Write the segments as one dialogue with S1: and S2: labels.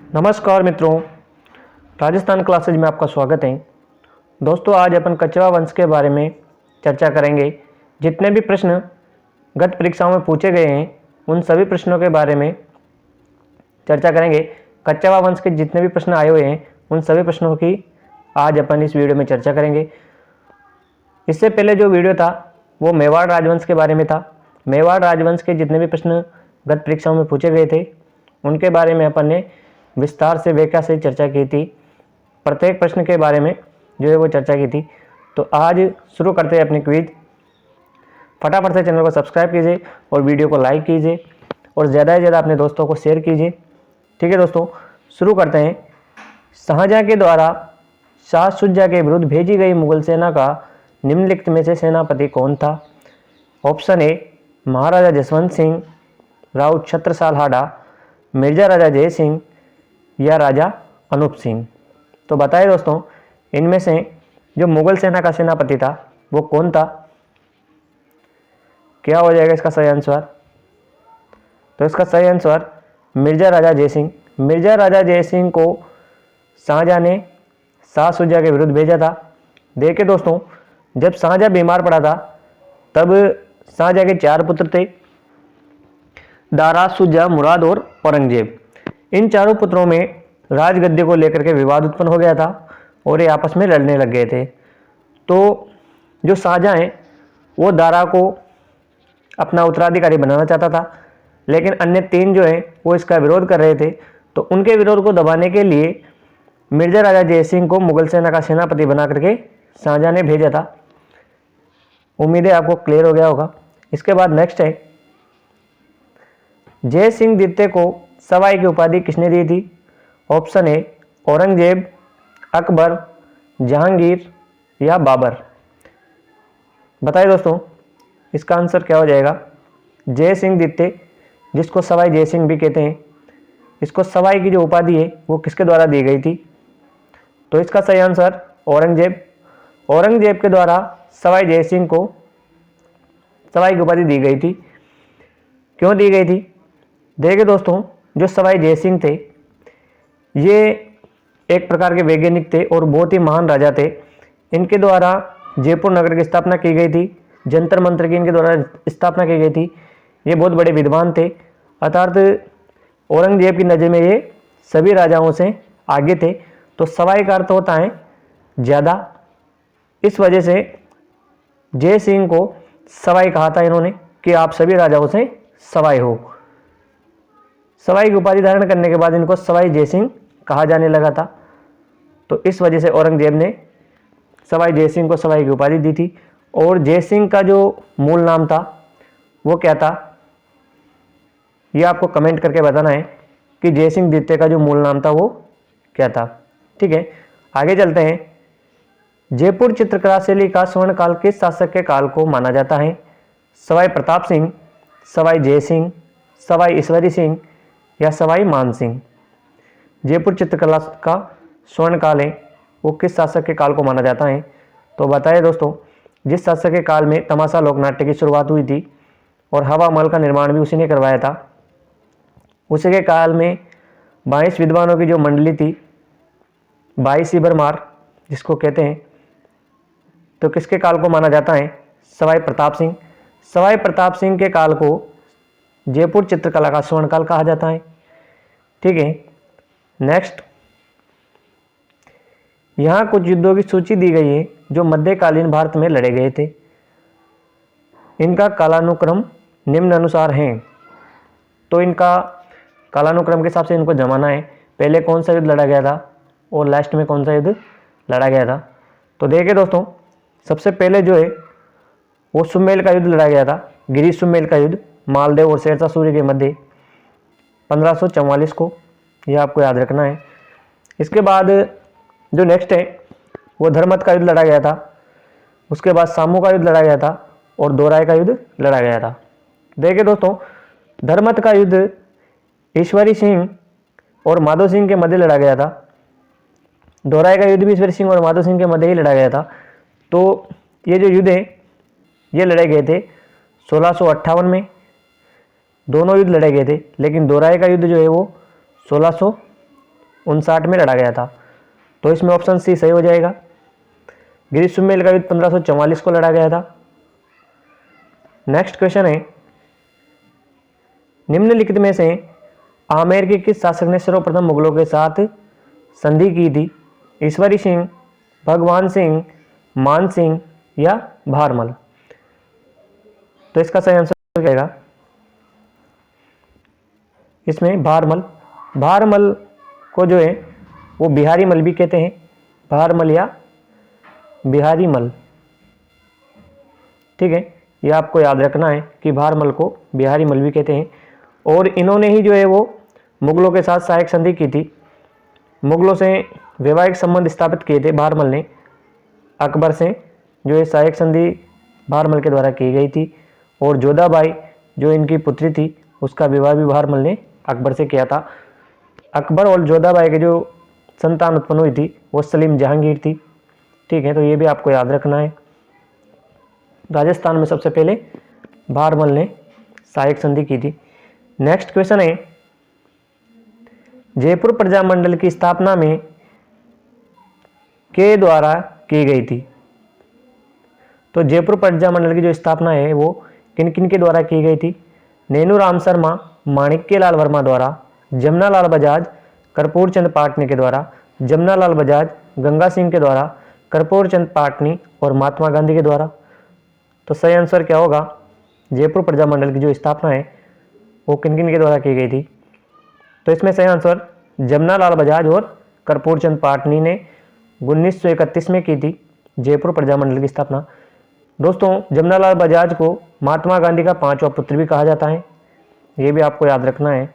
S1: नमस्कार मित्रों, राजस्थान क्लासेज में आपका स्वागत है। दोस्तों, आज अपन कछवा वंश के बारे में चर्चा करेंगे। जितने भी प्रश्न गत परीक्षाओं में पूछे गए हैं उन सभी प्रश्नों के बारे में चर्चा करेंगे। कछवा वंश के जितने भी प्रश्न आए हुए हैं उन सभी प्रश्नों की आज अपन इस वीडियो में चर्चा करेंगे। इससे पहले जो वीडियो था वो मेवाड़ राजवंश के बारे में था। मेवाड़ राजवंश के जितने भी प्रश्न गत परीक्षाओं में पूछे गए थे उनके बारे में अपन ने विस्तार से व्याख्या से चर्चा की थी। प्रत्येक प्रश्न के बारे में जो है वो चर्चा की थी। तो आज शुरू करते हैं अपनी क्विज। फटाफट से चैनल को सब्सक्राइब कीजिए और वीडियो को लाइक कीजिए और ज़्यादा से ज़्यादा अपने दोस्तों को शेयर कीजिए। ठीक है दोस्तों, शुरू करते हैं। शाहजहाँ के द्वारा शाह शुजा के विरुद्ध भेजी गई मुगल सेना का निम्नलिखित में से सेनापति कौन था? ऑप्शन ए महाराजा जसवंत सिंह, राव छत्रसाल हाडा, मिर्जा राजा जय सिंह या राजा अनूप सिंह। तो बताइए दोस्तों, इनमें से जो मुगल सेना का सेनापति था वो कौन था? क्या हो जाएगा इसका सही आंसर? तो इसका सही आंसर मिर्जा राजा जय सिंह। मिर्जा राजा जय सिंह को शाहजहाँ ने शाह शुजा के विरुद्ध भेजा था। देखिए दोस्तों, जब शाहजहाँ बीमार पड़ा था तब शाहजहाँ के 4 पुत्र थे, दारा, शुजा, मुराद और औरंगजेब। इन चारों पुत्रों में राजगद्दी को लेकर के विवाद उत्पन्न हो गया था और ये आपस में लड़ने लग गए थे। तो जो शाहजहाँ है वो दारा को अपना उत्तराधिकारी बनाना चाहता था, लेकिन अन्य 3 जो हैं वो इसका विरोध कर रहे थे। तो उनके विरोध को दबाने के लिए मिर्जा राजा जय सिंह को मुगल सेना का सेनापति बना करके शाहजहाँ ने भेजा था। उम्मीद है आपको क्लियर हो गया होगा। इसके बाद नेक्स्ट है, जय सिंह द्वितीय को सवाई की उपाधि किसने दी थी? ऑप्शन ए औरंगजेब, अकबर, जहांगीर या बाबर। बताइए दोस्तों, इसका आंसर क्या हो जाएगा? जय सिंह द्वितीय, जिसको सवाई जय सिंह भी कहते हैं, इसको सवाई की जो उपाधि है वो किसके द्वारा दी गई थी? तो इसका सही आंसर औरंगजेब। औरंगजेब के द्वारा सवाई जय सिंह को सवाई की उपाधि दी गई थी। क्यों दी गई थी? देखिए दोस्तों, जो सवाई जय सिंह थे ये एक प्रकार के वैज्ञानिक थे और बहुत ही महान राजा थे। इनके द्वारा जयपुर नगर की स्थापना की गई थी, जंतर मंतर की इनके द्वारा स्थापना की गई थी। ये बहुत बड़े विद्वान थे, अर्थात औरंगजेब की नज़र में ये सभी राजाओं से आगे थे। तो सवाई का अर्थ होता है ज़्यादा, इस वजह से जय सिंह को सवाई कहा था इन्होंने कि आप सभी राजाओं से सवाई हो। सवाई की उपाधि धारण करने के बाद इनको सवाई जय सिंह कहा जाने लगा था। तो इस वजह से औरंगजेब ने सवाई जय सिंह को सवाई की उपाधि दी थी। और जय सिंह का जो मूल नाम था वो क्या था, ये आपको कमेंट करके बताना है कि जय सिंह द्वितीय का जो मूल नाम था वो क्या था। ठीक है, आगे चलते हैं। जयपुर चित्रकला शैली का स्वर्णकाल किस शासक के काल को माना जाता है? सवाई प्रताप सिंह, सवाई जय सिंह, सवाई ईश्वरी सिंह या सवाई मान सिंह। जयपुर चित्रकला का स्वर्णकाल है वो किस शासक के काल को माना जाता है? तो बताइए दोस्तों, जिस शासक के काल में तमाशा लोकनाट्य की शुरुआत हुई थी और हवा महल का निर्माण भी उसी ने करवाया था, उसी के काल में 22 विद्वानों की जो मंडली थी, 22 भरमार जिसको कहते हैं, तो किसके काल को माना जाता है? सवाई प्रताप सिंह। सवाई प्रताप सिंह के काल को जयपुर चित्रकला का स्वर्णकाल कहा जाता है। ठीक है, नेक्स्ट, यहाँ कुछ युद्धों की सूची दी गई है जो मध्यकालीन भारत में लड़े गए थे। इनका कालानुक्रम निम्न अनुसार है। तो इनका कालानुक्रम के हिसाब से इनको जमाना है, पहले कौन सा युद्ध लड़ा गया था और लास्ट में कौन सा युद्ध लड़ा गया था। तो देखिए दोस्तों, सबसे पहले जो है वो सुमेल का युद्ध लड़ा गया था, गिरी सुमेल का युद्ध मालदेव और शेरशाह सूरी के मध्य 1544 को, यह आपको याद रखना है। इसके बाद जो नेक्स्ट है वो धर्मत का युद्ध लड़ा गया था। उसके बाद सामू का युद्ध लड़ा गया था और दोराई का युद्ध लड़ा गया था। देखिए दोस्तों, धर्मत का युद्ध ईश्वरी सिंह और माधो सिंह के मध्य लड़ा गया था। दोराई का युद्ध भी ईश्वरी सिंह और माधो सिंह के मध्य ही लड़ा गया था। तो ये जो युद्ध है ये लड़े गए थे 1658 में। दोनों युद्ध लड़े गए थे, लेकिन दोराई का युद्ध जो है वो 1559 में लड़ा गया था। तो इसमें ऑप्शन सी सही हो जाएगा। ग्रीष्ममेल का युद्ध 1544 को लड़ा गया था। नेक्स्ट क्वेश्चन है, निम्नलिखित में से आमेर के किस शासक ने सर्वप्रथम मुगलों के साथ संधि की थी? ईश्वरी सिंह, भगवान सिंह, मान सिंह या भारमल? तो इसका सही आंसर क्या होगा? इसमें भारमल। भारमल को जो है वो बिहारी मल भी कहते हैं, भारमल या बिहारी मल। ठीक है, ये आपको याद रखना है कि भारमल को बिहारी मल भी कहते हैं। और इन्होंने ही जो है वो मुगलों के साथ सहायक संधि की थी, मुगलों से वैवाहिक संबंध स्थापित किए थे भारमल ने। अकबर से जो है सहायक संधि भारमल के द्वारा की गई थी। और जोधाबाई जो इनकी पुत्री थी उसका विवाह भी भारमल ने अकबर से किया था। अकबर और जोधाबाई के जो संतान उत्पन्न हुई थी वो सलीम जहांगीर थी। ठीक है, तो ये भी आपको याद रखना है। राजस्थान में सबसे पहले भारमल ने सहायक संधि की थी। नेक्स्ट क्वेश्चन है, जयपुर प्रजामंडल की स्थापना में के द्वारा की गई थी? तो जयपुर प्रजामंडल की जो स्थापना है वो किन किन के द्वारा की गई थी? नैनू राम शर्मा, माणिक्यलाल वर्मा द्वारा, जमनालाल बजाज, कर्पूर चंद पाटनी के द्वारा, जमनालाल बजाज, गंगा सिंह के द्वारा, कर्पूर चंद पाटनी और महात्मा गांधी के द्वारा? तो सही आंसर क्या होगा? जयपुर प्रजामंडल की जो स्थापना है वो किन किन के द्वारा की गई थी? तो इसमें सही आंसर जमनालाल बजाज और कर्पूर चंद पाटनी ने 1931 में की थी जयपुर प्रजामंडल की स्थापना। दोस्तों, जमनालाल बजाज को महात्मा गांधी का 5वां पुत्र भी कहा जाता है, ये भी आपको याद रखना है।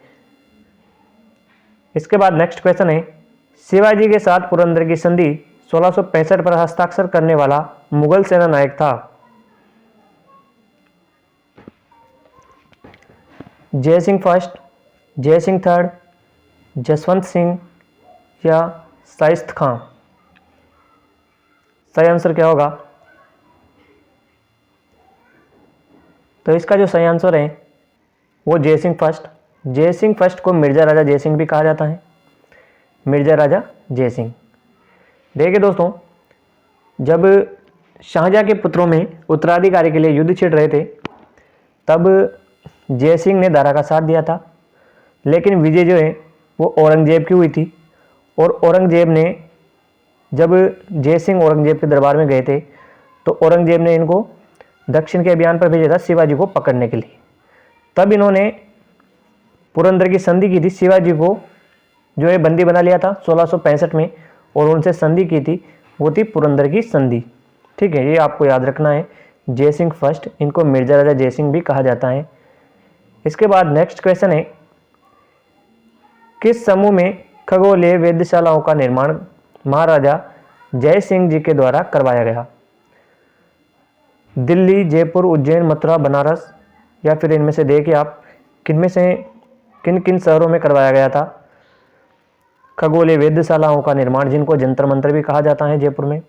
S1: इसके बाद नेक्स्ट क्वेश्चन है, शिवाजी के साथ पुरंदर की संधि 1665 पर हस्ताक्षर करने वाला मुगल सेना नायक था? जय सिंह फर्स्ट, जय सिंह थर्ड, जसवंत सिंह या शाइस्त खां? सही आंसर क्या होगा? तो इसका जो सही आंसर है वो जय सिंह फर्स्ट। जय सिंह फर्स्ट को मिर्जा राजा जय सिंह भी कहा जाता है, मिर्जा राजा जय सिंह। देखिए दोस्तों, जब शाहजहां के पुत्रों में उत्तराधिकारी के लिए युद्ध छिड़ रहे थे तब जय सिंह ने दारा का साथ दिया था, लेकिन विजय जो है वो औरंगजेब की हुई थी। और औरंगजेब ने जब जय सिंह औरंगजेब के दरबार में गए थे तो औरंगजेब ने इनको दक्षिण के अभियान पर भेजा था शिवाजी को पकड़ने के लिए। तब इन्होंने पुरंदर की संधि की थी, शिवाजी को जो है बंदी बना लिया था 1665 में और उनसे संधि की थी, वो थी पुरंदर की संधि। ठीक है, ये आपको याद रखना है। जय सिंह फर्स्ट, इनको मिर्जा राजा जय सिंह भी कहा जाता है। इसके बाद नेक्स्ट क्वेश्चन है, किस समूह में खगोलीय वेधशालाओं का निर्माण महाराजा जय सिंह जी के द्वारा करवाया गया? दिल्ली, जयपुर, उज्जैन, मथुरा, बनारस या फिर इनमें से देखिए आप किनमें से किन किन शहरों में करवाया गया था खगोलीय वेधशालाओं का निर्माण, जिनको जंतर मंतर भी कहा जाता है जयपुर में?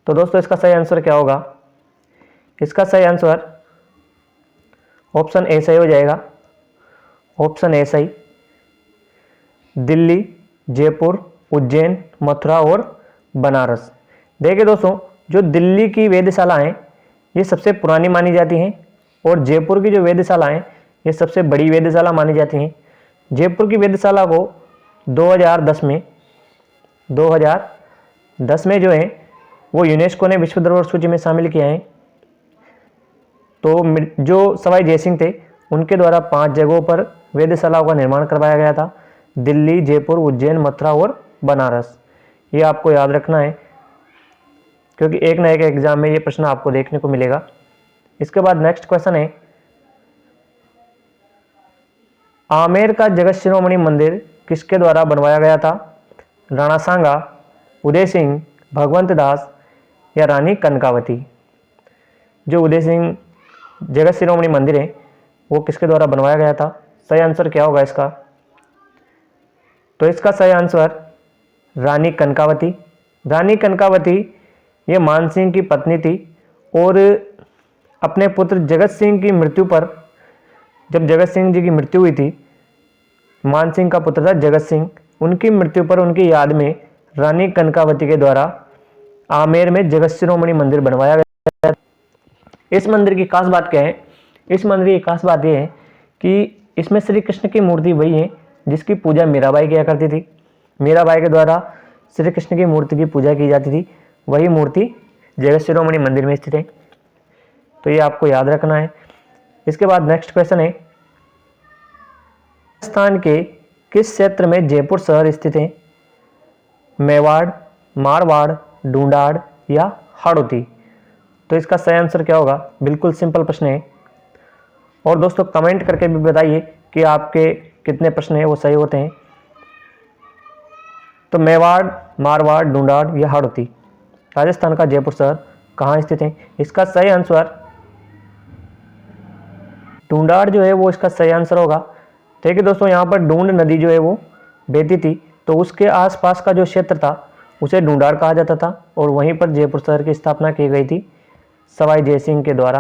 S1: तो दोस्तों, इसका सही आंसर क्या होगा? इसका सही आंसर ऑप्शन ए सही हो जाएगा। ऑप्शन ए सही, दिल्ली, जयपुर, उज्जैन, मथुरा और बनारस। देखिए दोस्तों, जो दिल्ली की वेधशाला हैं ये सबसे पुरानी मानी जाती हैं और जयपुर की जो वेधशाला हैं ये सबसे बड़ी वेधशाला मानी जाती हैं। जयपुर की वेधशाला को 2010 में जो है वो यूनेस्को ने विश्व धरोहर सूची में शामिल किया है। तो जो सवाई जयसिंह थे उनके द्वारा 5 जगहों पर वेधशालाओं का निर्माण करवाया गया था, दिल्ली, जयपुर, उज्जैन, मथुरा और बनारस। ये आपको याद रखना है क्योंकि एक ना एक एग्जाम में ये प्रश्न आपको देखने को मिलेगा। इसके बाद नेक्स्ट क्वेश्चन है, आमेर का जगत शिरोमणि मंदिर किसके द्वारा बनवाया गया था? राणा सांगा, उदय सिंह, भगवंत दास या रानी कनकावती? जो उदय सिंह जगत शिरोमणि मंदिर है वो किसके द्वारा बनवाया गया था? सही आंसर क्या होगा इसका? तो इसका सही आंसर रानी कनकावती। रानी कनकावती ये मान सिंह की पत्नी थी और अपने पुत्र जगत सिंह की मृत्यु पर, जब जगत सिंह जी की मृत्यु हुई थी मान सिंह का पुत्र था जगत सिंह। उनकी मृत्यु पर उनकी याद में रानी कनकावती के द्वारा आमेर में जगत शिरोमणि मंदिर बनवाया गया। इस मंदिर की खास बात क्या है? इस मंदिर की खास बात यह है कि इसमें श्री कृष्ण की मूर्ति वही है जिसकी पूजा मीराबाई किया करती थी। मीराबाई के द्वारा श्री कृष्ण की मूर्ति की पूजा की जाती थी, वही मूर्ति जगत शिरोमणि मंदिर में स्थित है। तो ये आपको याद रखना है। इसके बाद नेक्स्ट क्वेश्चन है, राजस्थान के किस क्षेत्र में जयपुर शहर स्थित है? मेवाड़, मारवाड़, ढूंढाड़ या हाड़ौती? तो इसका सही आंसर क्या होगा? बिल्कुल सिंपल प्रश्न है। और दोस्तों कमेंट करके भी बताइए कि आपके कितने प्रश्न हैं वो सही होते हैं। तो मेवाड़, मारवाड़, ढूंढाड़ या हाड़ौती, राजस्थान का जयपुर शहर कहाँ स्थित है? इसका सही आंसर ढूंढाड़ जो है वो इसका सही आंसर होगा। ठीक है दोस्तों, यहाँ पर ढूंढ नदी जो है वो बहती थी, तो उसके आसपास का जो क्षेत्र था उसे ढूंढाड़ कहा जाता था। और वहीं पर जयपुर शहर की स्थापना की गई थी सवाई जयसिंह के द्वारा।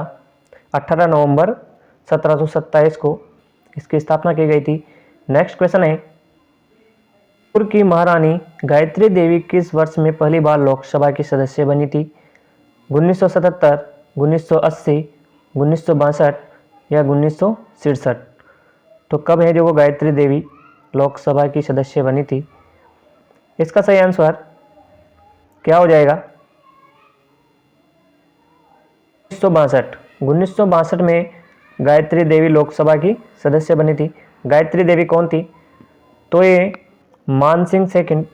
S1: 18 नवंबर 1727 को इसकी स्थापना की गई थी। नेक्स्ट क्वेश्चन है, जयपुर की महारानी गायत्री देवी किस वर्ष में पहली बार लोकसभा की सदस्य बनी थी? 1977, 1980, 1962 या 1967? तो कब है जो वो गायत्री देवी लोकसभा की सदस्य बनी थी? इसका सही आंसर क्या हो जाएगा? 1962। 1962 में गायत्री देवी लोकसभा की सदस्य बनी थी। गायत्री देवी कौन थी? तो ये मानसिंह सेकंड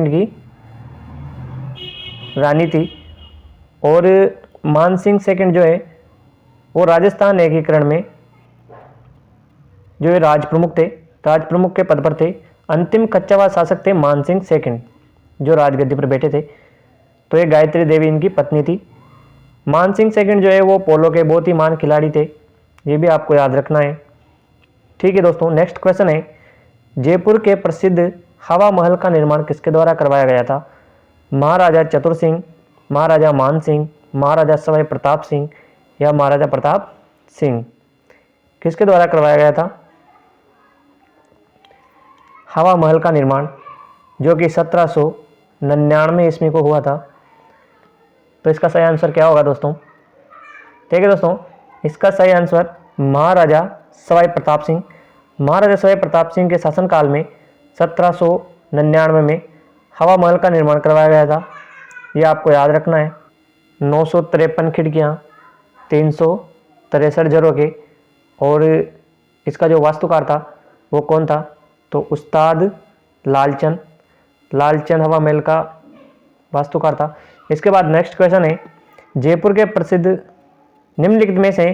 S1: की रानी थी। और मानसिंह सेकंड जो है वो राजस्थान एकीकरण में जो ये राजप्रमुख थे, राजप्रमुख के पद पर थे। अंतिम कच्चावा शासक थे मानसिंह सेकंड जो राजगद्दी पर बैठे थे। तो ये गायत्री देवी इनकी पत्नी थी। मानसिंह सेकंड जो है वो पोलो के बहुत ही महान खिलाड़ी थे, ये भी आपको याद रखना है। ठीक है दोस्तों, नेक्स्ट क्वेश्चन है, जयपुर के प्रसिद्ध हवा महल का निर्माण किसके द्वारा करवाया गया था? महाराजा चतुर सिंह, महाराजा मान सिंह, महाराजा सवाई प्रताप सिंह या महाराजा प्रताप सिंह? किसके द्वारा करवाया गया था हवा महल का निर्माण, जो कि 1799 ईस्वी को हुआ था? तो इसका सही आंसर क्या होगा दोस्तों? ठीक है दोस्तों, इसका सही आंसर महाराजा सवाई प्रताप सिंह। महाराजा सवाई प्रताप सिंह के शासनकाल में 1799 में हवा महल का निर्माण करवाया गया था। ये आपको याद रखना है। 953 खिड़कियाँ, 363 झरोखे। और इसका जो वास्तुकार था वो कौन था? तो उस्ताद लालचंद हवा महल का वास्तुकार था। इसके बाद नेक्स्ट क्वेश्चन है, जयपुर के प्रसिद्ध निम्नलिखित में से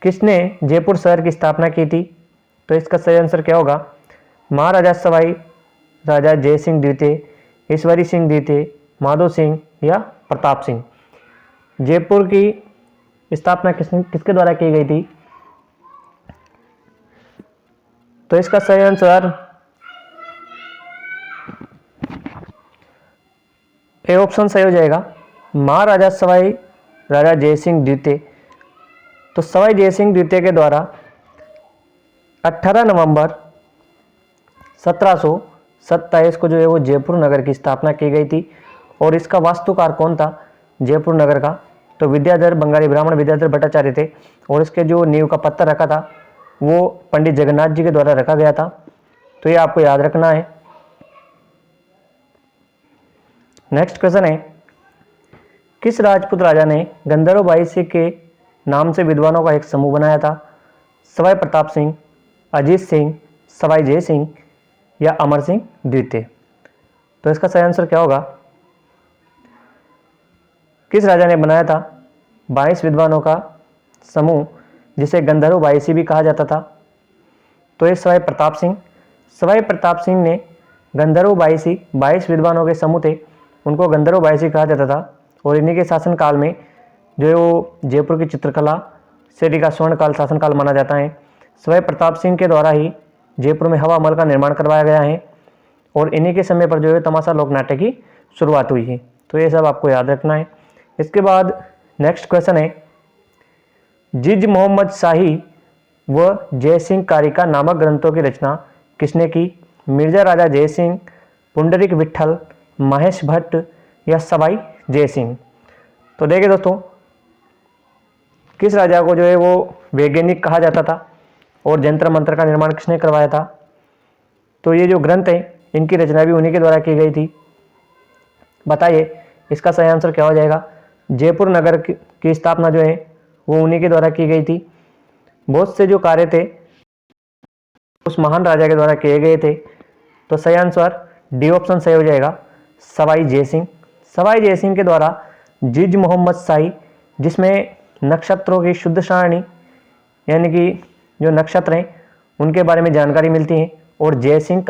S1: किसने जयपुर शहर की स्थापना की थी? तो इसका सही आंसर क्या होगा? महाराजा सवाई राजा जय सिंह द्वितीय, ईश्वरी सिंह द्वितीय, माधो सिंह या प्रताप सिंह? जयपुर की स्थापना किसके द्वारा की गई थी? तो इसका सही आंसर ए ऑप्शन सही हो जाएगा, महाराजा सवाई राजा जयसिंह द्वितीय। तो सवाई जयसिंह द्वितीय के द्वारा 18 नवंबर 1727 को जो है वो जयपुर नगर की स्थापना की गई थी। और इसका वास्तुकार कौन था जयपुर नगर का? तो विद्याधर, बंगाली ब्राह्मण विद्याधर भट्टाचार्य थे। और इसके जो नींव का पत्थर रखा था वो पंडित जगन्नाथ जी के द्वारा रखा गया था। तो ये आपको याद रखना है। नेक्स्ट क्वेश्चन है, किस राजपूत राजा ने गंधर्व बाईसी के नाम से विद्वानों का एक समूह बनाया था? सवाई प्रताप सिंह, अजीत सिंह, सवाई जय सिंह या अमर सिंह द्वितीय? तो इसका सही आंसर क्या होगा? किस राजा ने बनाया था 22 विद्वानों का समूह जिसे गंधर्व बाईसी भी कहा जाता था? तो ये सवाई प्रताप सिंह। सवाई प्रताप सिंह ने गंधर्व बाईसी 22 विद्वानों के समूह थे, उनको गंधर्व बाईसी कहा जाता था। और इन्हीं के शासनकाल में जो है वो जयपुर की चित्रकला शैली का स्वर्णकाल शासनकाल माना जाता है। सवाई प्रताप सिंह के द्वारा ही जयपुर में हवा महल का निर्माण करवाया गया है। और इन्हीं के समय पर जो है तमाशा लोक नाट्य की शुरुआत हुई है। तो ये सब आपको याद रखना है। इसके बाद नेक्स्ट क्वेश्चन है, जिज मोहम्मद शाही व जयसिंह कारिका नामक ग्रंथों की रचना किसने की? मिर्जा राजा जयसिंह, पुंडरीक विट्ठल, महेश भट्ट या सवाई जयसिंह। तो देखिए दोस्तों, किस राजा को जो है वो वैज्ञानिक कहा जाता था और जंतर मंत्र का निर्माण किसने करवाया था? तो ये जो ग्रंथ है इनकी रचना भी उन्हीं के द्वारा की गई थी। बताइए इसका सही आंसर क्या हो जाएगा? जयपुर नगर की स्थापना जो है वो उन्हीं के द्वारा की गई थी। बहुत से जो कार्य थे उस महान राजा के द्वारा किए गए थे। तो सही आंसर डी ऑप्शन सही हो जाएगा, सवाई जयसिंह। सवाई जयसिंह के द्वारा जिज मोहम्मद शाही, जिसमें नक्षत्रों की शुद्ध सारणी यानी कि जो नक्षत्र हैं उनके बारे में जानकारी मिलती है, और जयसिंह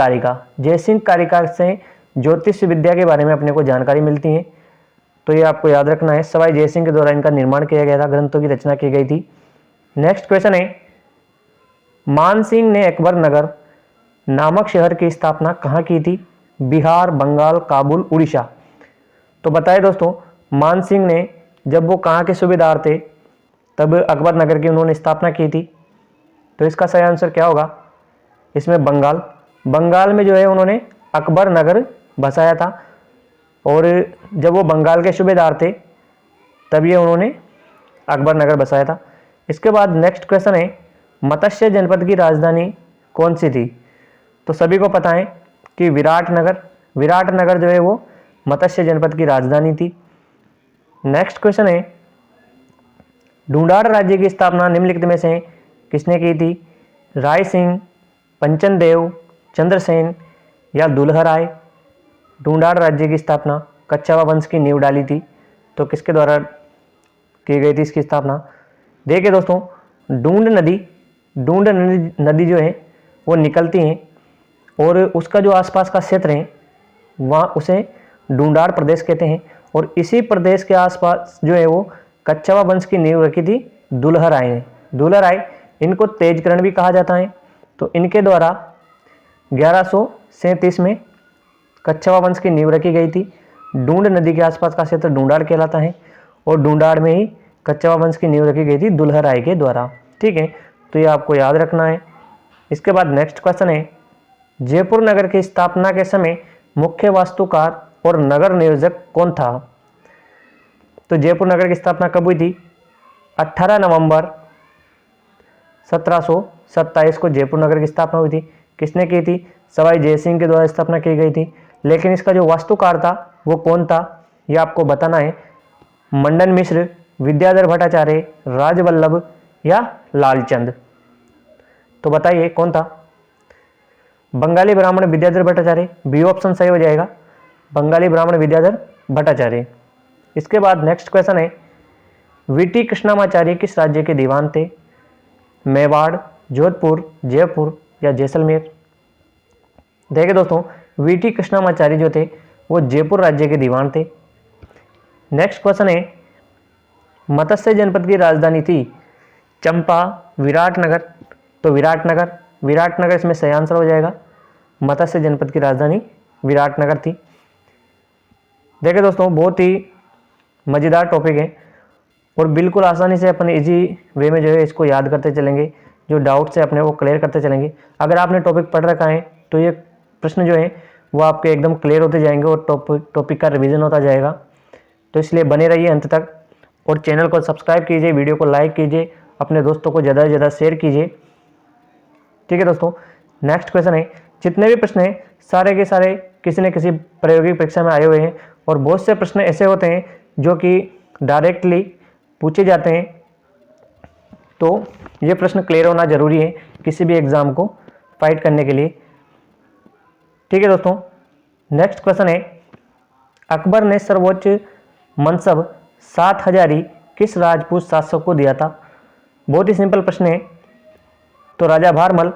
S1: कारिका से ज्योतिष विद्या के बारे में अपने को जानकारी मिलती है। तो ये आपको याद रखना है, सवाई जयसिंह के द्वारा इनका निर्माण किया गया था, ग्रंथों की रचना की गई थी। नेक्स्ट क्वेश्चन है, मानसिंह ने अकबर नगर नामक शहर की स्थापना कहाँ की थी? बिहार, बंगाल, काबुल, उड़ीसा। तो बताए दोस्तों, मानसिंह ने जब वो कहाँ के सूबेदार थे तब अकबर नगर की उन्होंने स्थापना की थी। तो इसका सही आंसर क्या होगा? इसमें बंगाल में जो है उन्होंने अकबर नगर बसाया था, और जब वो बंगाल के सूबेदार थे तब ये उन्होंने अकबर नगर बसाया था। इसके बाद नेक्स्ट क्वेश्चन है, मत्स्य जनपद की राजधानी कौन सी थी? तो सभी को पता है कि विराटनगर जो है वो मत्स्य जनपद की राजधानी थी। नेक्स्ट क्वेश्चन है, ढूंढाड़ राज्य की स्थापना निम्नलिखित में से किसने की थी? राय सिंह, पंचन देव, चंद्रसेन या दुल्हराय। ढूंढाड़ राज्य की स्थापना कच्छावा वंश की नींव डाली थी। तो किसके द्वारा की गई थी इसकी स्थापना? देखिए दोस्तों, ढूंढ नदी जो है वो निकलती है, और उसका जो आसपास का क्षेत्र है वहाँ उसे ढूंढाड़ प्रदेश कहते हैं, और इसी प्रदेश के आसपास जो है वो कच्छावा वंश की नींव रखी थी दुल्हराय। इनको तेजकरण भी कहा जाता है। तो इनके द्वारा 1137 में कच्छावा वंश की नींव रखी गई थी। ढूंढ नदी के आसपास का क्षेत्र ढूंढाड़ कहलाता है, और ढूंढाड़ में ही कच्छावा वंश की नींव रखी गई थी दुल्हराय के द्वारा। ठीक है, तो ये आपको याद रखना है। इसके बाद नेक्स्ट क्वेश्चन है, जयपुर नगर की स्थापना के समय मुख्य वास्तुकार और नगर नियोजक कौन था? तो जयपुर नगर की स्थापना कब हुई थी? 18 नवंबर 1727 को जयपुर नगर की स्थापना हुई थी। किसने की थी? सवाई जयसिंह के द्वारा स्थापना की गई थी। लेकिन इसका जो वास्तुकार था वो कौन था, ये आपको बताना है। मंडन मिश्र, विद्याधर भट्टाचार्य, राजवल्लभ या लालचंद। तो बताइए कौन था? बंगाली ब्राह्मण विद्याधर भट्टाचार्य। बी ऑप्शन सही हो जाएगा, बंगाली ब्राह्मण विद्याधर भट्टाचार्य। इसके बाद नेक्स्ट क्वेश्चन है, वीटी कृष्णामाचार्य किस राज्य के दीवान थे? मेवाड़, जोधपुर, जयपुर या जैसलमेर। देखिए दोस्तों, वीटी कृष्णामाचार्य जो थे वो जयपुर राज्य के दीवान थे। नेक्स्ट क्वेश्चन है, मत्स्य जनपद की राजधानी थी चंपा, विराटनगर। तो विराटनगर इसमें सही आंसर हो जाएगा। मत्स्य जनपद की राजधानी विराटनगर थी। देखिए दोस्तों, बहुत ही मज़ेदार टॉपिक है, और बिल्कुल आसानी से अपन इजी वे में जो है इसको याद करते चलेंगे, जो डाउट्स है अपने वो क्लियर करते चलेंगे। अगर आपने टॉपिक पढ़ रखा है तो ये प्रश्न जो है वो आपके एकदम क्लियर होते जाएंगे, और टॉपिक का रिवीजन होता जाएगा। तो इसलिए बने रहिए अंत तक, और चैनल को सब्सक्राइब कीजिए, वीडियो को लाइक कीजिए, अपने दोस्तों को ज़्यादा से ज़्यादा शेयर कीजिए। ठीक है दोस्तों, नेक्स्ट क्वेश्चन है, जितने भी प्रश्न हैं सारे के सारे किसी न किसी प्रायोगिक परीक्षा में आए हुए हैं, और बहुत से प्रश्न ऐसे होते हैं जो कि डायरेक्टली पूछे जाते हैं। तो ये प्रश्न क्लियर होना जरूरी है किसी भी एग्जाम को फाइट करने के लिए। ठीक है दोस्तों, नेक्स्ट क्वेश्चन है, अकबर ने सर्वोच्च मनसब 7,000 किस राजपूत शासक को दिया था? बहुत ही सिंपल प्रश्न है। तो राजा भारमल,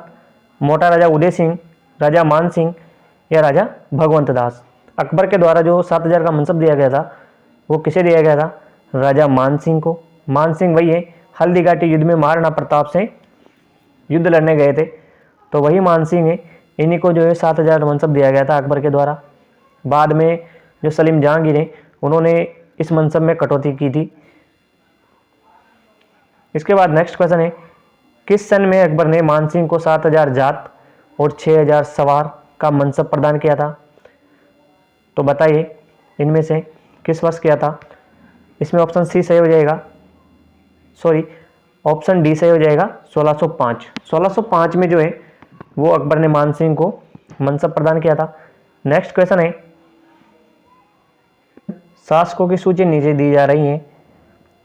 S1: मोटा राजा उदय सिंह, राजा मान सिंह या राजा भगवंत दास। अकबर के द्वारा जो 7,000 का मनसब दिया गया था वो किसे दिया गया था? राजा मान सिंह को। मान सिंह वही है हल्दी घाटी युद्ध में महाराणा प्रताप से युद्ध लड़ने गए थे, तो वही मान सिंह है। इन्हीं को जो है 7,000 मनसब दिया गया था अकबर के द्वारा। बाद में जो सलीम जहांगीर हैं उन्होंने इस मनसब में कटौती की थी। इसके बाद नेक्स्ट क्वेश्चन है, किस सन में अकबर ने मानसिंह को 7,000 जात और 6,000 सवार का मनसब प्रदान किया था? तो बताइए इनमें से किस वर्ष किया था? इसमें ऑप्शन सी सही हो जाएगा, सॉरी ऑप्शन डी सही हो जाएगा, 1605। 1605 में जो है वो अकबर ने मानसिंह को मनसब प्रदान किया था। नेक्स्ट क्वेश्चन है, शासकों की सूची नीचे दी जा रही है।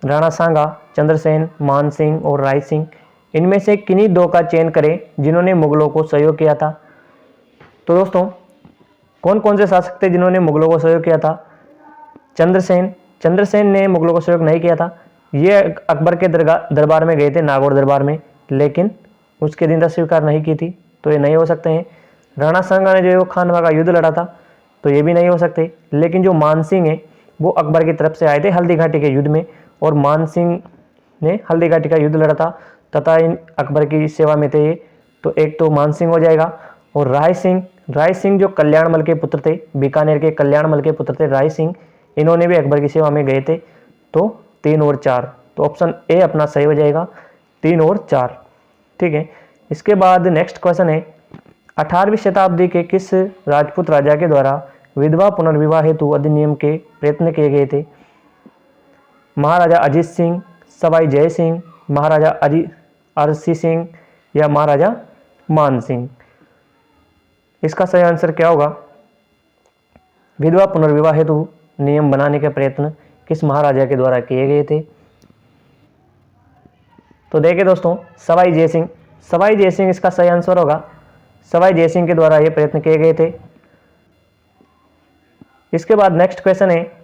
S1: राणा सांगा, चंद्रसेन, मानसिंह और राय सिंह, इनमें से किन्हीं दो का चयन करें जिन्होंने मुगलों को सहयोग किया था। तो दोस्तों कौन कौन से शासक थे जिन्होंने मुगलों को सहयोग किया था? चंद्रसेन, चंद्रसेन ने मुगलों को सहयोग नहीं किया था। ये अकबर के दरबार में गए थे, नागौर दरबार में, लेकिन उसके दिन स्वीकार नहीं की थी, तो ये नहीं हो सकते हैं। राणा सांगा ने जो है वो खानवा का युद्ध लड़ा था, तो ये भी नहीं हो सकते। लेकिन जो मानसिंह है वो अकबर की तरफ से आए थे हल्दी घाटी के युद्ध में, और मानसिंह ने हल्दी घाटी का युद्ध लड़ा था तथा इन अकबर की सेवा में थे ये, तो एक तो मानसिंह हो जाएगा। और राय सिंह, राय सिंह जो कल्याणमल के पुत्र थे, बीकानेर के कल्याणमल के पुत्र थे राय सिंह, इन्होंने भी अकबर की सेवा में गए थे। तो 3 और 4, तो ऑप्शन ए अपना सही हो जाएगा, 3 और 4। ठीक है। इसके बाद नेक्स्ट क्वेश्चन है, 18वीं शताब्दी के किस राजपूत राजा के द्वारा विधवा पुनर्विवाह हेतु अधिनियम के प्रयत्न किए गए थे? महाराजा अजीत सिंह, सवाई जय सिंह, महाराजा अरसी सिंह या महाराजा मान सिंह? इसका सही आंसर क्या होगा? विधवा पुनर्विवाह हेतु नियम बनाने के प्रयत्न किस महाराजा के द्वारा किए गए थे? तो देखिए दोस्तों, सवाई जय सिंह, सवाई जय सिंह इसका सही आंसर होगा। सवाई जय सिंह के द्वारा ये प्रयत्न किए गए थे। इसके बाद नेक्स्ट क्वेश्चन है,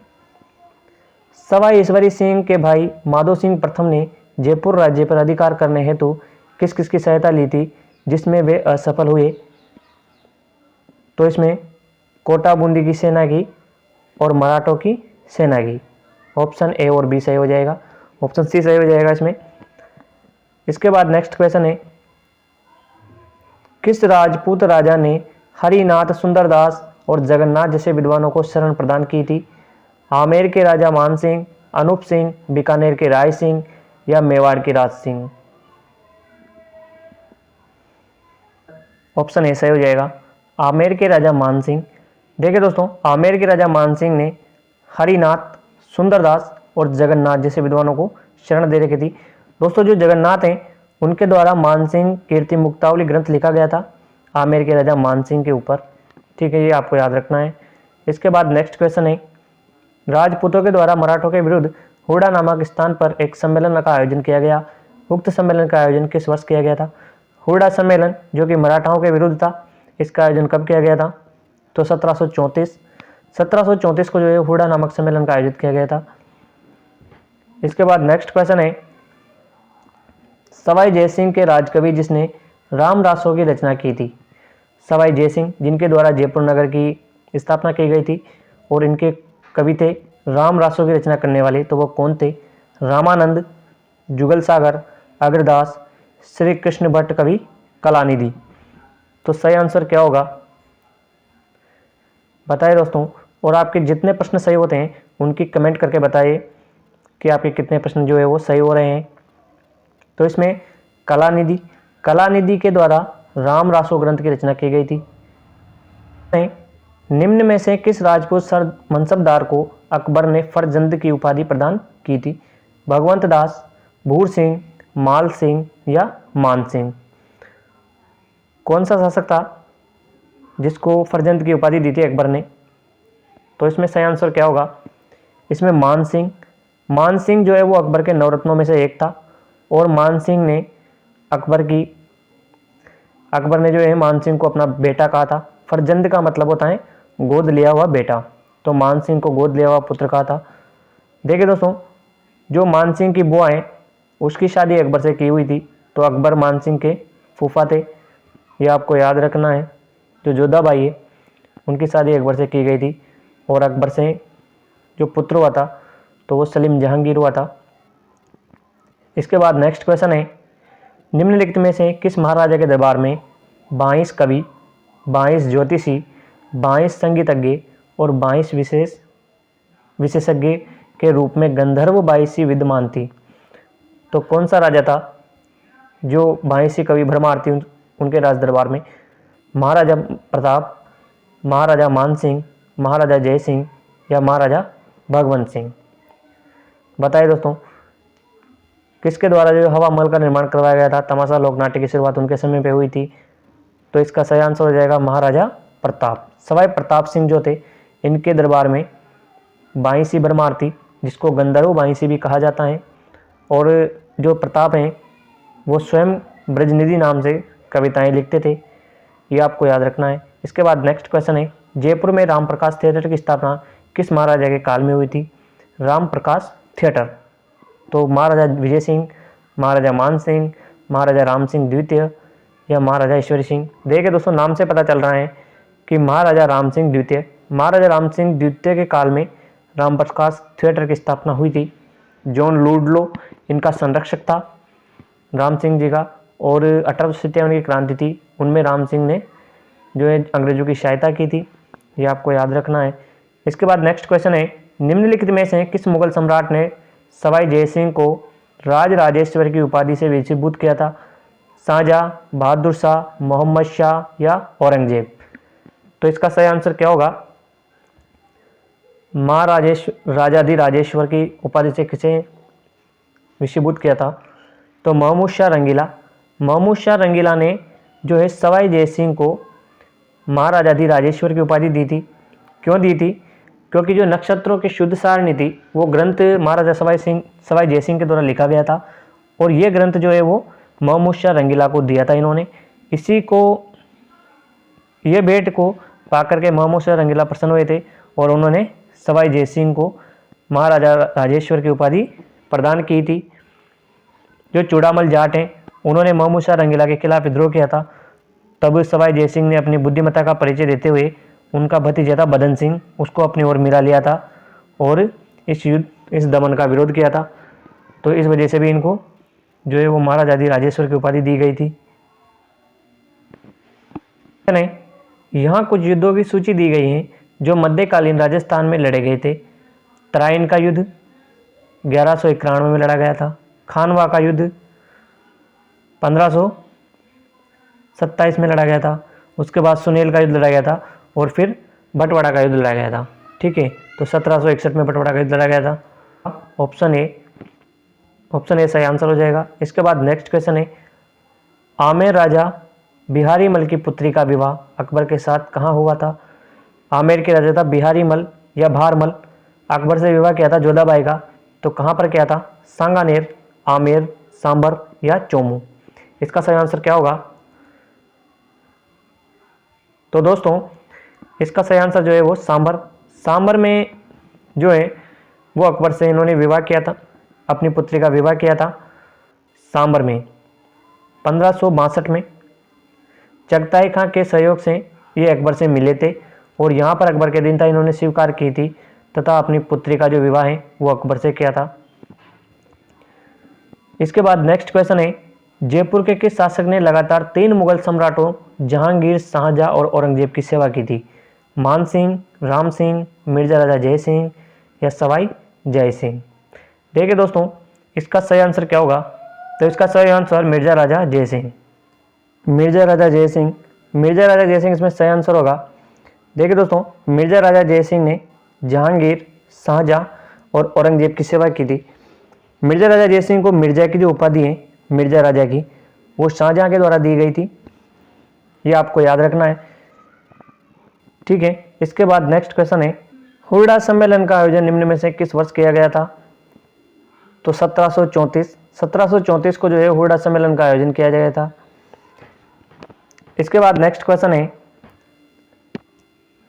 S1: सवाई ईश्वरी सिंह के भाई माधो सिंह प्रथम ने जयपुर राज्य पर अधिकार करने हेतु किस किस की सहायता ली थी जिसमें वे असफल हुए? तो इसमें कोटा बूंदी की सेना की और मराठों की सेना की। ऑप्शन ए और बी सही हो जाएगा, ऑप्शन सी सही हो जाएगा इसमें। इसके बाद नेक्स्ट क्वेश्चन है, किस राजपूत राजा ने हरिनाथ, सुंदरदास और जगन्नाथ जैसे विद्वानों को शरण प्रदान की थी? आमेर के राजा मान सिंह, अनूप सिंह, बीकानेर के राय सिंह या मेवाड़ के राज सिंह? ऑप्शन ए सही हो जाएगा, आमेर के राजा मान सिंह। देखिए दोस्तों, आमेर के राजा मान सिंह ने हरिनाथ, सुंदरदास और जगन्नाथ जैसे विद्वानों को शरण दे रखी थी। दोस्तों जो जगन्नाथ हैं उनके द्वारा मानसिंह कीर्ति मुक्तावली ग्रंथ लिखा गया था आमेर के राजा मानसिंह के ऊपर। ठीक है, ये आपको याद रखना है। इसके बाद नेक्स्ट क्वेश्चन है, राजपूतों के द्वारा मराठों के विरुद्ध हुडा नामक स्थान पर एक सम्मेलन का आयोजन किया गया। उक्त सम्मेलन का आयोजन किस वर्ष किया गया था? हुडा सम्मेलन जो कि मराठाओं के विरुद्ध था, इसका आयोजन कब किया गया था? तो 1734 को जो है हुडा नामक सम्मेलन का आयोजित किया गया था। इसके बाद नेक्स्ट क्वेश्चन है, सवाई जयसिंह के राजकवि जिसने राम रासों की रचना की थी। सवाई जयसिंह जिनके द्वारा जयपुर नगर की स्थापना की गई थी और इनके कवि थे राम रासों की रचना करने वाले, तो वो कौन थे? रामानंद, जुगल सागर, अग्रदास, श्री कृष्ण भट्ट कवि, कलानिधि। तो सही आंसर क्या होगा बताइए दोस्तों। और आपके जितने प्रश्न सही होते हैं उनकी कमेंट करके बताइए कि आपके कितने प्रश्न जो है वो सही हो रहे हैं। तो इसमें कलानिधि, कलानिधि के द्वारा राम रासो ग्रंथ की रचना की गई थी। निम्न में से किस राजपूत मनसबदार को अकबर ने फरजंद की उपाधि प्रदान की थी? भगवंत दास, भूर सिंह, माल सिंह या मान सिंह? कौन सा शासक था जिसको फरजंद की उपाधि दी थी अकबर ने? तो इसमें सही आंसर क्या होगा? इसमें मान सिंह। मान सिंह जो है वो अकबर के नवरत्नों में से एक था और मान सिंह ने अकबर ने जो है मान सिंह को अपना बेटा कहा था। फरजंद का मतलब होता है गोद लिया हुआ बेटा, तो मान सिंह को गोद लिया हुआ पुत्र कहा था। देखिए दोस्तों, जो मान सिंह की बुआ है उसकी शादी अकबर से की हुई थी, तो अकबर मान सिंह के फूफा थे, ये आपको याद रखना है। जो जोधाबाई है उनकी शादी अकबर से की गई थी और अकबर से जो पुत्र हुआ था तो वो सलीम जहांगीर हुआ था। इसके बाद नेक्स्ट क्वेश्चन है, निम्नलिखित में से किस महाराजा के दरबार में 22 कवि, 22 ज्योतिषी, 22 संगीतज्ञ और 22 विशेषज्ञ के रूप में गंधर्व 22 विद्यमान थी? तो कौन सा राजा था जो बाईसी कवि भरमार थी उनके राज दरबार में? महाराजा प्रताप, महाराजा मान सिंह, महाराजा जय सिंह या महाराजा भगवंत सिंह? बताइए दोस्तों, किसके द्वारा जो हवा महल का निर्माण करवाया गया था? तमाशा लोक नाट्य की शुरुआत उनके समय पे हुई थी। तो इसका सही आंसर हो जाएगा महाराजा प्रताप। सवाई प्रताप सिंह जो थे, इनके दरबार में बाईसी भरमार थी, जिसको गंधर्व बाईसी भी कहा जाता है। और जो प्रताप हैं वो स्वयं ब्रजनिधि नाम से कविताएं लिखते थे, ये आपको याद रखना है। इसके बाद नेक्स्ट क्वेश्चन है, जयपुर में रामप्रकाश थिएटर की स्थापना किस महाराजा के काल में हुई थी? रामप्रकाश थिएटर। तो महाराजा विजय सिंह, महाराजा मान सिंह, महाराजा राम सिंह द्वितीय या महाराजा ईश्वरी सिंह? देखिए दोस्तों, नाम से पता चल रहा है कि महाराजा राम सिंह द्वितीय। महाराजा राम सिंह द्वितीय के काल में रामप्रकाश थिएटर की स्थापना हुई थी। जॉन लूडलो इनका संरक्षक था राम सिंह जी का। और 1857 की क्रांति थी, उनमें राम सिंह ने जो है अंग्रेजों की सहायता की थी, ये आपको याद रखना है। इसके बाद नेक्स्ट क्वेश्चन है, निम्नलिखित में से किस मुगल सम्राट ने सवाई जयसिंह को राज राजेश्वर की उपाधि से विभूषित किया था? शाहजहां, बहादुर शाह, मोहम्मद शाह या औरंगजेब? तो इसका सही आंसर क्या होगा? राजाधिराजेश्वर की उपाधि से किसे विभूषित किया था? तो महमूद शाह रंगीला। महमूद शाह रंगीला ने जो है सवाई जयसिंह को महाराजाधिराजेश्वर की उपाधि दी थी। क्यों दी थी? क्योंकि जो नक्षत्रों की शुद्ध सारणी थी वो ग्रंथ महाराजा सवाई जयसिंह के द्वारा लिखा गया था, और ये ग्रंथ जो है वो महमूद शाह रंगीला को दिया था इन्होंने। इसी को, ये भेंट को पाकर के महमूद शाह रंगीला प्रसन्न हुए थे और उन्होंने सवाई जयसिंह को महाराजा राजेश्वर की उपाधि प्रदान की थी। जो चूड़ामल जाट हैं, उन्होंने महमूद शाह रंगीला के खिलाफ विद्रोह किया था। तब सवाई जयसिंह ने अपनी बुद्धिमत्ता का परिचय देते हुए उनका भतीजा था बदन सिंह, उसको अपनी ओर मिला लिया था और इस दमन का विरोध किया था। तो इस वजह से भी इनको जो है वो महाराजाधिराजेश्वर की उपाधि दी गई थी। यहाँ कुछ युद्धों की सूची दी गई है जो मध्यकालीन राजस्थान में लड़े गए थे। तराइन का युद्ध 1191 में लड़ा गया था। खानवा का युद्ध 1527 में लड़ा गया था। उसके बाद सुनेल का युद्ध लड़ा गया था और फिर बटवाड़ा का युद्ध लड़ा गया था। ठीक है, तो 1761 में बटवाड़ा का युद्ध लड़ा गया था। ऑप्शन ए सही आंसर हो जाएगा। इसके बाद नेक्स्ट क्वेश्चन है, आमेर राजा बिहारी मल की पुत्री का विवाह अकबर के साथ कहाँ हुआ था? आमेर के राजा था बिहारी मल या भारमल, अकबर से विवाह किया था जोधाबाई का। तो कहाँ पर किया था? सांगानेर, आमेर, सांबर या चोमू? इसका सही आंसर क्या होगा? तो दोस्तों, इसका सही आंसर जो है वो सांबर में जो है वो अकबर से इन्होंने विवाह किया था, अपनी पुत्री का विवाह किया था सांबर में 1562 में। चगताई खां के सहयोग से ये अकबर से मिले थे और यहाँ पर अकबर के दिन था इन्होंने स्वीकार की थी तथा अपनी पुत्री का जो विवाह है वो अकबर से किया था। इसके बाद नेक्स्ट क्वेश्चन है, जयपुर के किस शासक ने लगातार 3 मुगल सम्राटों जहांगीर, शाहजहां और औरंगजेब की सेवा की थी? मान सिंह, राम सिंह, मिर्जा राजा जय सिंह या सवाई जय सिंह? देखिए दोस्तों, इसका सही आंसर क्या होगा? तो इसका सही आंसर मिर्जा राजा जय सिंह। मिर्जा राजा जय सिंह इसमें सही आंसर होगा। देखिए दोस्तों, मिर्जा राजा जय सिंह ने जहांगीर, शाहजहां और औरंगजेब की सेवा की थी। मिर्जा राजा जय सिंह को मिर्जा की जो उपाधि है मिर्जा राजा की, वो शाहजहां के द्वारा दी गई थी, ये आपको याद रखना है। ठीक है, इसके बाद नेक्स्ट क्वेश्चन है, हुरडा सम्मेलन का आयोजन निम्न में से किस वर्ष किया गया था? तो 1734 को जो है हुरडा सम्मेलन का आयोजन किया गया था। इसके बाद नेक्स्ट क्वेश्चन है,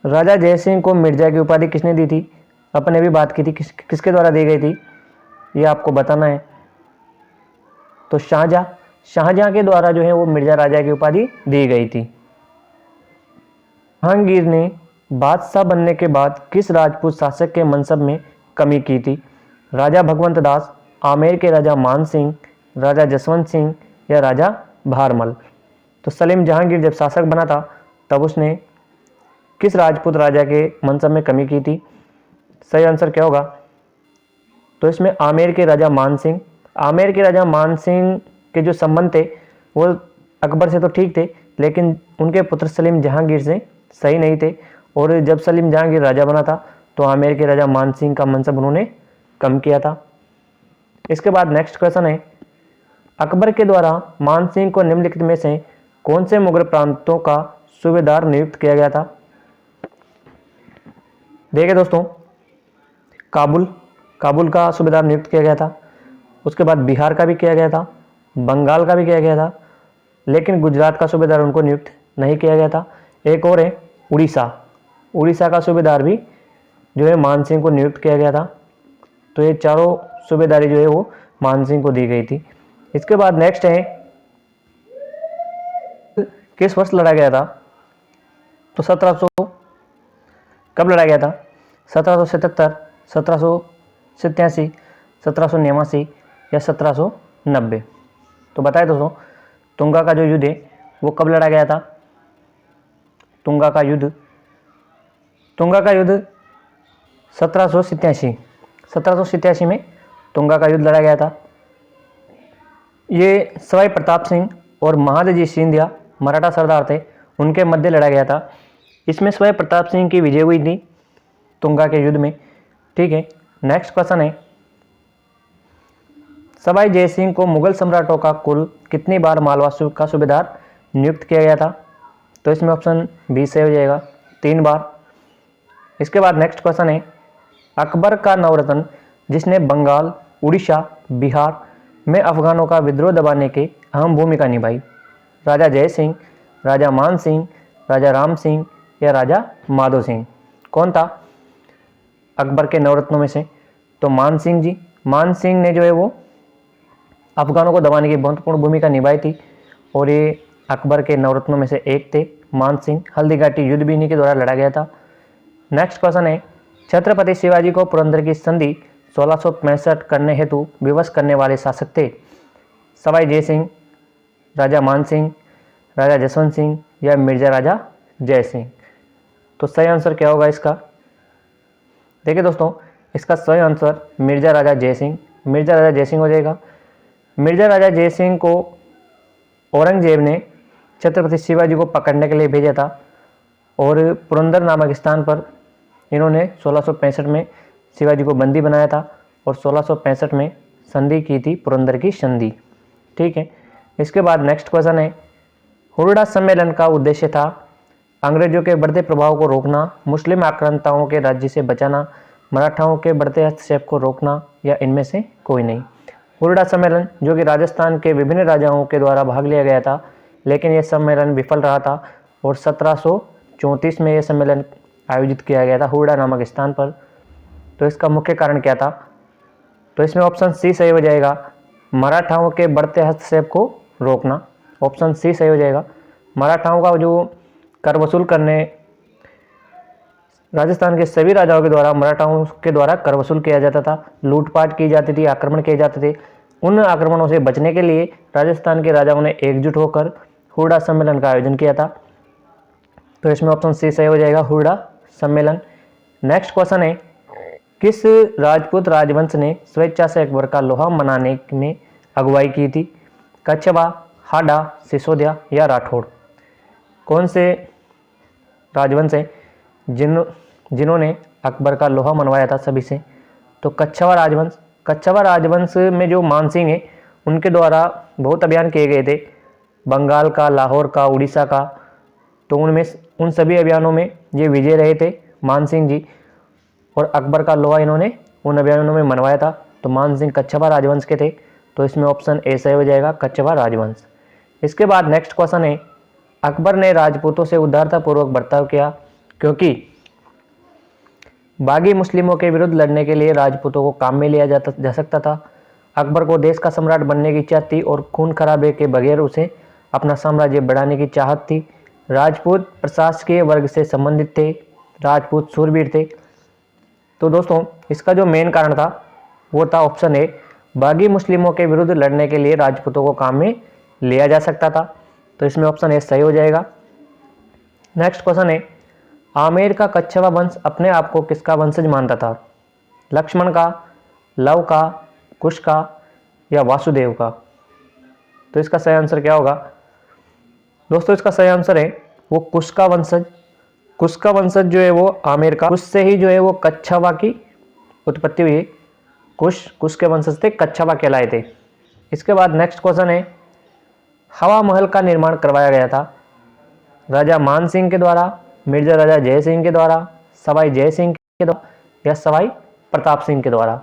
S1: राजा जयसिंह को मिर्जा की उपाधि किसने दी थी? अपने भी बात की थी, किसके द्वारा दी गई थी, ये आपको बताना है। तो शाहजहां के द्वारा जो है वो मिर्जा राजा की उपाधि दी गई थी। जहांगीर ने बादशाह बनने के बाद किस राजपूत शासक के मनसब में कमी की थी? राजा भगवंत दास, आमेर के राजा मान सिंह, राजा जसवंत सिंह या राजा भारमल? तो सलीम जहांगीर जब शासक बना था तब उसने किस राजपूत राजा के मनसब में कमी की थी? सही आंसर क्या होगा? तो इसमें आमेर के राजा मान सिंह, आमेर के राजा मान सिंह के जो संबंध थे वो अकबर से तो ठीक थे, लेकिन उनके पुत्र सलीम जहांगीर से सही नहीं थे। और जब सलीम जहांगीर राजा बना था तो आमेर के राजा मान सिंह का मनसब उन्होंने कम किया था। इसके बाद नेक्स्ट क्वेश्चन है, अकबर के द्वारा मान सिंह को निम्नलिखित में से कौन से मुगल प्रांतों का सूबेदार नियुक्त किया गया था? देखिए दोस्तों, काबुल का सूबेदार नियुक्त किया गया था। उसके बाद बिहार का भी किया गया था, बंगाल का भी किया गया था, लेकिन गुजरात का सूबेदार उनको नियुक्त नहीं किया गया था। एक और है उड़ीसा का सूबेदार भी जो है मान सिंह को नियुक्त किया गया था। तो ये चारों सूबेदारी जो है वो मान सिंह को दी गई थी। इसके बाद नेक्स्ट है, किस वर्ष लड़ा गया था? तो 1700 कब लड़ा गया था? 1777, 1787, 1789 या 1790? तो बताए दोस्तों, तुंगा का जो युद्ध है वो कब लड़ा गया था? तुंगा का युद्ध 1787 में तुंगा का युद्ध लड़ा गया था। ये सवाई प्रताप सिंह और महादजी सिंधिया मराठा सरदार थे, उनके मध्य लड़ा गया था। इसमें सवाई प्रताप सिंह की विजय हुई थी तुंगा के युद्ध में। ठीक है, नेक्स्ट क्वेश्चन है, सवाई जय सिंह को मुगल सम्राटों का कुल कितनी बार मालवा का सूबेदार नियुक्त किया गया था? तो इसमें ऑप्शन बी सही हो जाएगा, 3 बार। इसके बाद नेक्स्ट क्वेश्चन है, अकबर का नवरत्न जिसने बंगाल, उड़ीसा, बिहार में अफगानों का विद्रोह दबाने की अहम भूमिका निभाई, राजा जय सिंह, राजा मान सिंह, राजा राम सिंह या राजा माधो सिंह? कौन था अकबर के नवरत्नों में से? तो मान सिंह जी। मान सिंह ने जो है वो अफगानों को दबाने की महत्वपूर्ण भूमिका निभाई थी और ये अकबर के नवरत्नों में से एक थे मान सिंह। हल्दी घाटी युद्ध भी इन्हीं के द्वारा लड़ा गया था। नेक्स्ट क्वेश्चन है, छत्रपति शिवाजी को पुरंदर की संधि 1665 करने हेतु विवश करने वाले शासक थे, सवाई जय सिंह, राजा मान सिंह, राजा जसवंत सिंह या मिर्जा राजा जय सिंह? तो सही आंसर क्या होगा इसका? देखिए दोस्तों, इसका सही आंसर मिर्जा राजा जय सिंह हो जाएगा। मिर्जा राजा जय सिंह को औरंगजेब ने छत्रपति शिवाजी को पकड़ने के लिए भेजा था और पुरंदर नामक स्थान पर इन्होंने 1665 में शिवाजी को बंदी बनाया था और 1665 में संधि की थी, पुरंदर की संधि। ठीक है, इसके बाद नेक्स्ट क्वेश्चन है, हुरडा सम्मेलन का उद्देश्य था अंग्रेजों के बढ़ते प्रभाव को रोकना, मुस्लिम आक्रांताओं के राज्य से बचाना, मराठाओं के बढ़ते हस्तक्षेप को रोकना या इनमें से कोई नहीं? हुरडा सम्मेलन जो कि राजस्थान के विभिन्न राजाओं के द्वारा भाग लिया गया था, लेकिन यह सम्मेलन विफल रहा था और 1734 में यह सम्मेलन आयोजित किया गया था हुरडा नामक स्थान पर। तो इसका मुख्य कारण क्या था? तो इसमें ऑप्शन सी सही हो जाएगा, मराठाओं के बढ़ते हस्तक्षेप को रोकना। ऑप्शन सी सही हो जाएगा। मराठाओं का जो कर वसूल करने, राजस्थान के सभी राजाओं के द्वारा मराठाओं के द्वारा कर वसूल किया जाता था, लूटपाट की जाती थी, आक्रमण किए जाते थे। उन आक्रमणों से बचने के लिए राजस्थान के राजाओं ने एकजुट होकर हुरडा सम्मेलन का आयोजन किया था। तो इसमें ऑप्शन सी सही हो जाएगा, हुरडा सम्मेलन। नेक्स्ट क्वेश्चन है, किस राजपूत राजवंश ने स्वेच्छा से अकबर का लोहा मनाने में अगुवाई की थी? कच्छवा, हाडा, सिसोदिया या राठौड़? कौन से राजवंश है जिन्होंने अकबर का लोहा मनवाया था सभी से? तो कच्छवा राजवंश में जो मान सिंह है उनके द्वारा बहुत अभियान किए गए थे, बंगाल का, लाहौर का, उड़ीसा का। तो उन सभी अभियानों में ये विजय रहे थे मान सिंह जी, और अकबर का लोहा इन्होंने उन अभियानों में मनवाया था। तो मान सिंह कच्छवा राजवंश के थे। तो इसमें ऑप्शन ए सही हो जाएगा, कच्छवा राजवंश। इसके बाद नेक्स्ट क्वेश्चन है, अकबर ने राजपूतों से उदारतापूर्वक बर्ताव किया क्योंकि बागी मुस्लिमों के विरुद्ध लड़ने के लिए राजपूतों को काम में लिया जा सकता था। अकबर को देश का सम्राट बनने की इच्छा थी और खून खराबे के बगैर उसे अपना साम्राज्य बढ़ाने की चाहत थी। राजपूत प्रशासकीय वर्ग से संबंधित थे, राजपूत शूरवीर थे। तो दोस्तों, इसका जो मेन कारण था वो था ऑप्शन ए, बागी मुस्लिमों के विरुद्ध लड़ने के लिए राजपूतों को काम में लिया जा सकता था। तो इसमें ऑप्शन ए सही हो जाएगा। नेक्स्ट क्वेश्चन है, आमेर का कच्छवा वंश अपने आप को किसका वंशज मानता था? लक्ष्मण का, लव का, कुश का या वासुदेव का? तो इसका सही आंसर क्या होगा दोस्तों? इसका सही आंसर है वो कुश का वंशज। कुश का वंशज जो है वो आमेर का, कुश से ही जो है वो कच्छावा की उत्पत्ति हुई। कुश के वंशज थे, कच्छावा कहलाए थे। इसके बाद नेक्स्ट क्वेश्चन है, हवा महल का निर्माण करवाया गया था राजा मान सिंह के द्वारा, मिर्जा राजा जय सिंह के द्वारा, सवाई जय सिंह के द्वारा या सवाई प्रताप सिंह के द्वारा?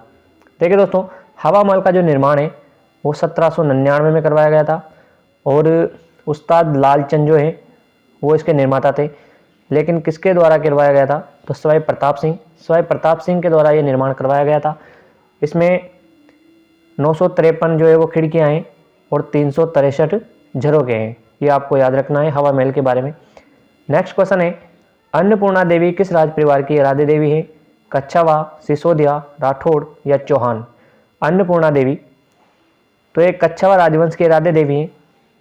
S1: देखिए दोस्तों, हवा महल का जो निर्माण है वो 1799 में करवाया गया था और उस्ताद लालचंद जो है वो इसके निर्माता थे। लेकिन किसके द्वारा करवाया गया था? तो सवाई प्रताप सिंह। सवाई प्रताप सिंह के द्वारा ये निर्माण करवाया गया था। इसमें 953 जो है वो खिड़कियाँ हैं और 363 झरोखे हैं। ये आपको याद रखना है हवा महल के बारे में। नेक्स्ट क्वेश्चन है, अन्नपूर्णा देवी किस राज परिवार की आराध्य देवी है? कच्छावा, सिसोदिया, राठौड़ या चौहान? अन्नपूर्णा देवी तो एक कच्छावा राजवंश की आराध्य देवी है।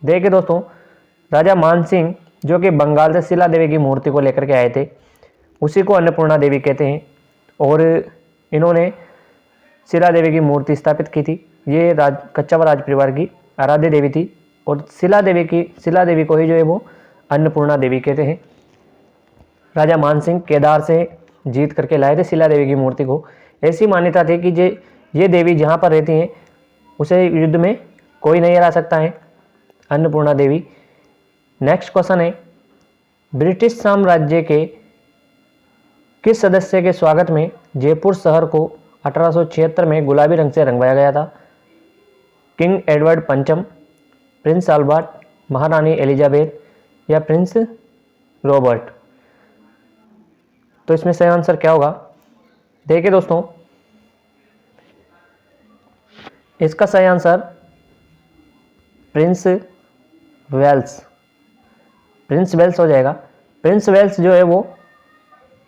S1: देखिए दोस्तों, राजा मान सिंह जो कि बंगाल से शिला देवी की मूर्ति को लेकर के आए थे, उसी को अन्नपूर्णा देवी कहते हैं और इन्होंने शिला देवी की मूर्ति स्थापित की थी। ये कच्छावा राज परिवार की आराध्य देवी थी और शिला देवी को ही जो है वो अन्नपूर्णा देवी कहते हैं। राजा मान सिंह केदार से जीत करके लाए थे शिला देवी की मूर्ति को। ऐसी मान्यता थी कि ये देवी जहाँ पर रहती हैं उसे युद्ध में कोई नहीं हरा सकता है, अन्नपूर्णा देवी। नेक्स्ट क्वेश्चन है, ब्रिटिश साम्राज्य के किस सदस्य के स्वागत में जयपुर शहर को 1876 में गुलाबी रंग से रंगवाया गया था? किंग एडवर्ड पंचम, प्रिंस अल्बर्ट, महारानी एलिजाबेथ या प्रिंस रॉबर्ट? तो इसमें सही आंसर क्या होगा? देखिए दोस्तों, इसका सही आंसर प्रिंस वेल्स हो जाएगा। प्रिंस वेल्स जो है वो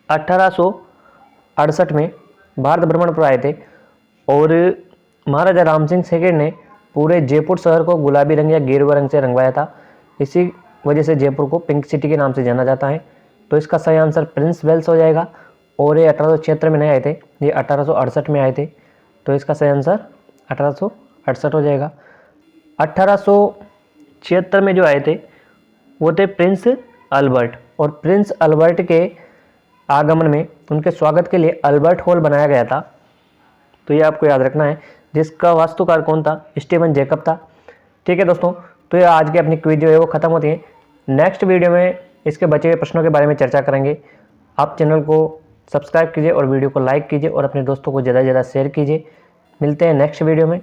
S1: 1868 में भारत भ्रमण पर आए थे और महाराजा राम सिंह सेकंड ने पूरे जयपुर शहर को गुलाबी रंग या गेरुआ रंग से रंगवाया था। इसी वजह से जयपुर को पिंक सिटी के नाम से जाना जाता है। तो इसका सही आंसर प्रिंस वेल्स हो जाएगा और ये 1876 में नहीं आए थे, ये 1868 में आए थे। तो इसका सही आंसर 1868 हो जाएगा। 1876 में जो आए थे वो थे प्रिंस अल्बर्ट और प्रिंस अल्बर्ट के आगमन में उनके स्वागत के लिए अल्बर्ट हॉल बनाया गया था। तो ये आपको याद रखना है, जिसका वास्तुकार कौन था? स्टीवन जैकब था। ठीक है दोस्तों, तो ये आज की अपनी क्विज जो है वो खत्म होती है। नेक्स्ट वीडियो में इसके बचे हुए प्रश्नों के बारे में चर्चा करेंगे। आप चैनल को सब्सक्राइब कीजिए और वीडियो को लाइक कीजिए और अपने दोस्तों को ज़्यादा से ज़्यादा शेयर कीजिए। मिलते हैं नेक्स्ट वीडियो में।